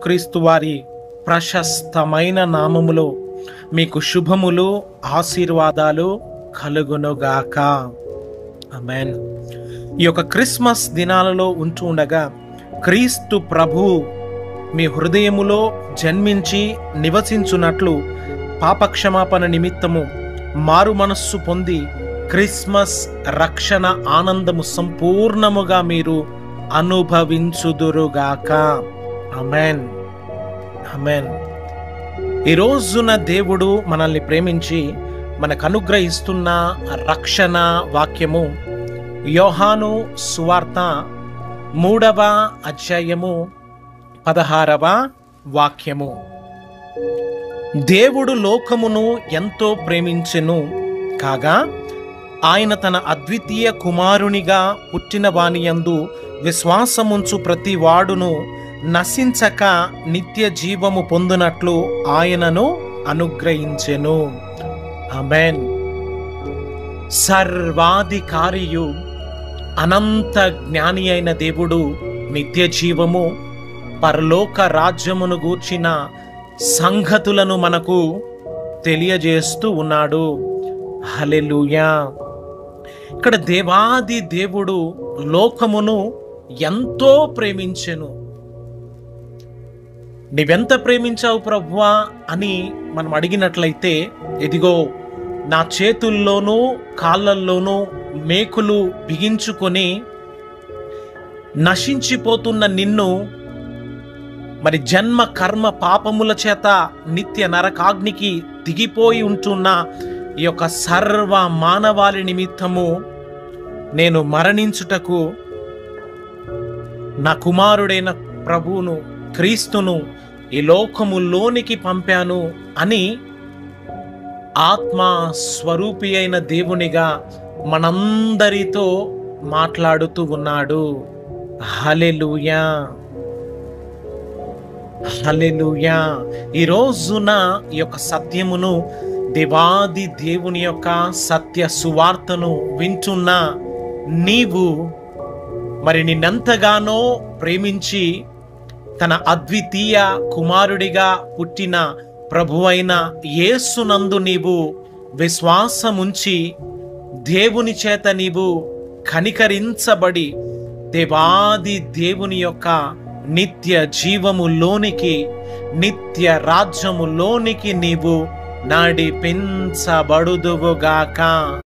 క్రీస్తు వారి ప్రశస్తమైన నామములో మీకు శుభములు ఆశీర్వాదాలు కలుగునుగాక. ఆమేన్. ఈ యొక్క క్రిస్మస్ దినాలలో ఉంటూ ఉండగా క్రీస్తు ప్రభువు మీ హృదయములో జన్మించి నివసించున్నట్లు పాపక్షమాపణ నిమిత్తము మారు మనస్సు పొంది క్రిస్మస్ రక్షణ ఆనందము సంపూర్ణముగా మీరు అనుభవించుదురుగాక. ఆమేన్. ఆమేన్. ఈ రోజున దేవుడు మనల్ని ప్రేమించి మనకు అనుగ్రహిస్తున్న రక్షణ వాక్యము యోహాను సువార్త 3వ అధ్యాయము 16వ వాక్యము. దేవుడు లోకమును ఎంతో ప్రేమించెను కాగా ఆయన తన అద్వితీయ కుమారునిగా పుట్టిన వానియందు విశ్వాసముంచు ప్రతి వాడును నశించక నిత్య జీవము పొందునట్లు ఆయనను అనుగ్రహించెను. ఆమేన్. సర్వాధికారియు అనంత జ్ఞాని అయిన దేవుడు నిత్య జీవము పరలోక రాజ్యమును గూర్చిన సంగతులను మనకు తెలియజేస్తూ ఉన్నాడు. హల్లెలూయా. ఇక్కడ దేవాది దేవుడు లోకమును ఎంతో ప్రేమించెను. నీవెంత ప్రేమించావు ప్రభువా అని మనం అడిగినట్లయితే, ఇదిగో నా చేతుల్లోనూ కాళ్ళల్లోనూ మేకులు బిగించుకొని నశించిపోతున్న నిన్ను, మరి జన్మ కర్మ పాపముల చేత నిత్య నరకాగ్నికి దిగిపోయి ఉంటున్న ఈ యొక్క సర్వ మానవాళి నిమిత్తము నేను మరణించుటకు నా కుమారుడైన ప్రభువును క్రీస్తును ఈ లోకములోనికి పంపాను అని ఆత్మ స్వరూపి అయిన దేవునిగా మనందరితో మాట్లాడుతూ ఉన్నాడు. హల్లెలూయా. హల్లెలూయా. ఈ రోజున ఈ యొక్క సత్యమును, దేవాది దేవుని యొక్క సత్య సువార్తను వింటున్న నీవు మరి నిన్నెంతగానో ప్రేమించి తన అద్వితీయ కుమారుడిగా పుట్టిన ప్రభువైన యేసునందు నీవు విశ్వాసముంచి దేవుని చేత నీవు కనికరించబడి దేవాది దేవుని యొక్క నిత్య జీవములోనికి, నిత్య రాజ్యములోనికి నీవు నడిపించబడుదువుగాక.